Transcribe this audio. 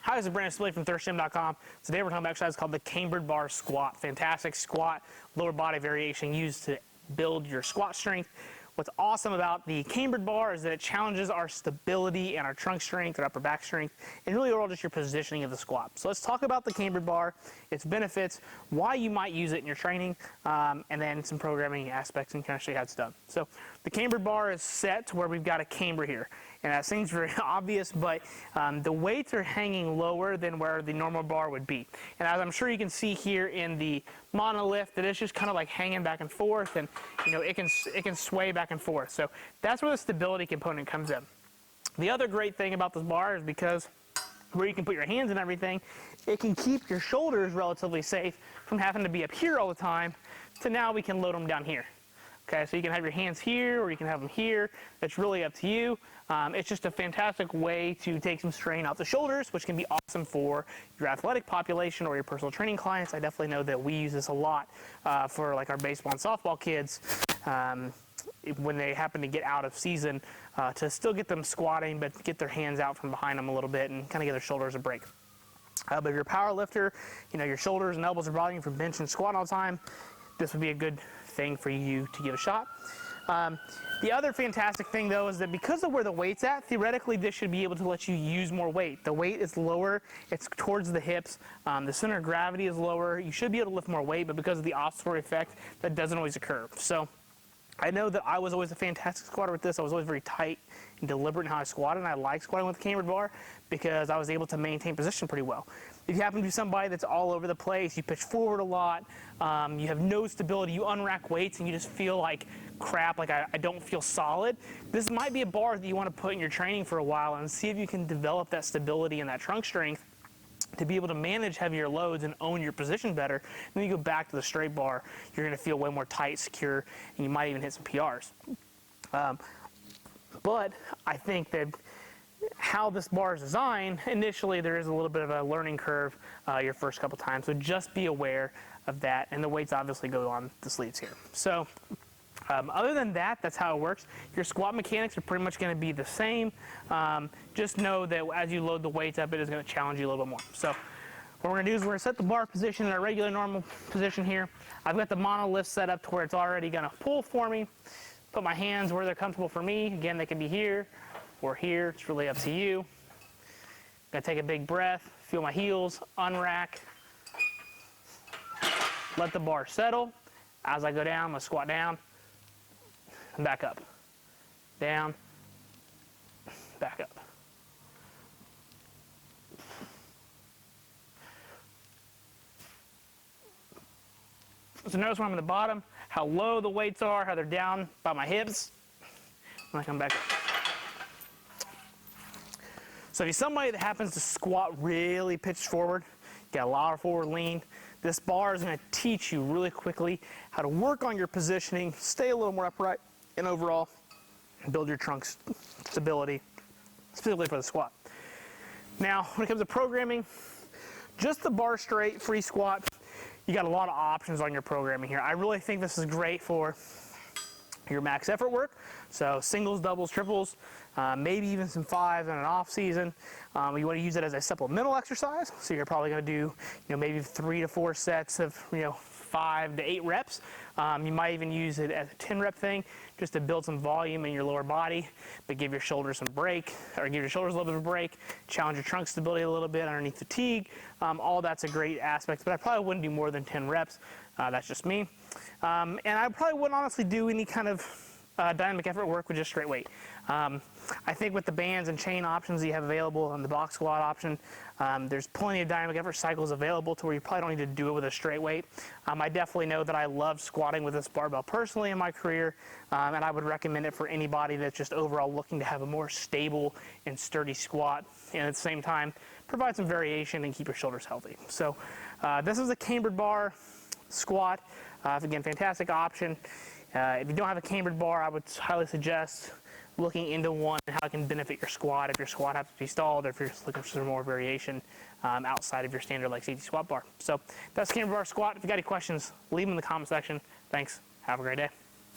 Hi, this is Brandon Spillane from thirstgym.com. Today we're talking about exercise called the Cambered Bar Squat. Fantastic squat, lower body variation used to build your squat strength. What's awesome about the cambered bar is that it challenges our stability and our trunk strength, our upper back strength, and really overall just your positioning of the squat. So let's talk about the cambered bar, its benefits, why you might use it in your training, and then some programming aspects and kind of show you how it's done. So the cambered bar is set to where we've got a camber here. And that seems very obvious, but the weights are hanging lower than where the normal bar would be. And as I'm sure you can see here in the monolift, that it's just kind of like hanging back and forth, and you know it can sway back and forth. So that's where the stability component comes in. The other great thing about this bar is because where you can put your hands and everything, it can keep your shoulders relatively safe from having to be up here all the time to now we can load them down here. Okay, so you can have your hands here or you can have them here. It's really up to you. It's just a fantastic way to take some strain off the shoulders, which can be awesome for your athletic population or your personal training clients. I definitely know that we use this a lot for like our baseball and softball kids when they happen to get out of season to still get them squatting, but get their hands out from behind them a little bit and kind of give their shoulders a break. But if you're a power lifter, you know, your shoulders and elbows are bothering you from bench and squat all the time, this would be a good thing for you to give a shot. The other fantastic thing though is that because of where the weight's at, theoretically this should be able to let you use more weight. The weight is lower, it's towards the hips, the center of gravity is lower, you should be able to lift more weight, but because of the oscillatory effect, that doesn't always occur. So I know that I was always a fantastic squatter with this. I was always very tight and deliberate in how I squatted, and I like squatting with the cambered bar because I was able to maintain position pretty well. If you happen to be somebody that's all over the place, you pitch forward a lot, you have no stability, you unrack weights and you just feel like crap, like I don't feel solid, this might be a bar that you want to put in your training for a while and see if you can develop that stability and that trunk strength to be able to manage heavier loads and own your position better. And then you go back to the straight bar, you're going to feel way more tight, secure, and you might even hit some PRs. But I think that how this bar is designed, initially there is a little bit of a learning curve your first couple times, so just be aware of that, and the weights obviously go on the sleeves here. So other than that, that's how it works. Your squat mechanics are pretty much going to be the same. Just know that as you load the weights up, it is going to challenge you a little bit more. So what we're going to do is we're going to set the bar position in our regular normal position here. I've got the monolift set up to where it's already going to pull for me. Put my hands where they're comfortable for me. Again, they can be here or here. It's really up to you. Gonna take a big breath, feel my heels, unrack. Let the bar settle. As I go down, I'm gonna squat down and back up. Down, back up. So notice when I'm at the bottom, how low the weights are, how they're down by my hips. When I come back up. So if you're somebody that happens to squat really pitched forward, get a lot of forward lean, this bar is going to teach you really quickly how to work on your positioning, stay a little more upright, and overall build your trunk stability, specifically for the squat. Now, when it comes to programming, just the bar straight free squat, you got a lot of options on your programming here. I really think this is great for your max effort work, so singles, doubles, triples, maybe even some fives in an off season. You want to use it as a supplemental exercise, so you're probably going to do, maybe 3 to 4 sets of 5 to 8 reps. You might even use it as a 10 rep thing just to build some volume in your lower body, but give your shoulders some break, or give your shoulders a little bit of a break, challenge your trunk stability a little bit underneath fatigue. All that's a great aspect, but I probably wouldn't do more than 10 reps. That's just me. And I probably wouldn't honestly do any kind of dynamic effort work with just straight weight. I think with the bands and chain options that you have available on the box squat option, there's plenty of dynamic effort cycles available to where you probably don't need to do it with a straight weight. I definitely know that I love squatting with this barbell personally in my career, and I would recommend it for anybody that's just overall looking to have a more stable and sturdy squat, and at the same time provide some variation and keep your shoulders healthy. So this is a cambered bar squat. Again, fantastic option. If you don't have a cambered bar, I would highly suggest looking into one and how it can benefit your squat if your squat has to be stalled, or if you're just looking for some more variation outside of your standard like safety squat bar. So that's Cambered Bar Squat. If you got any questions, leave them in the comment section. Thanks. Have a great day.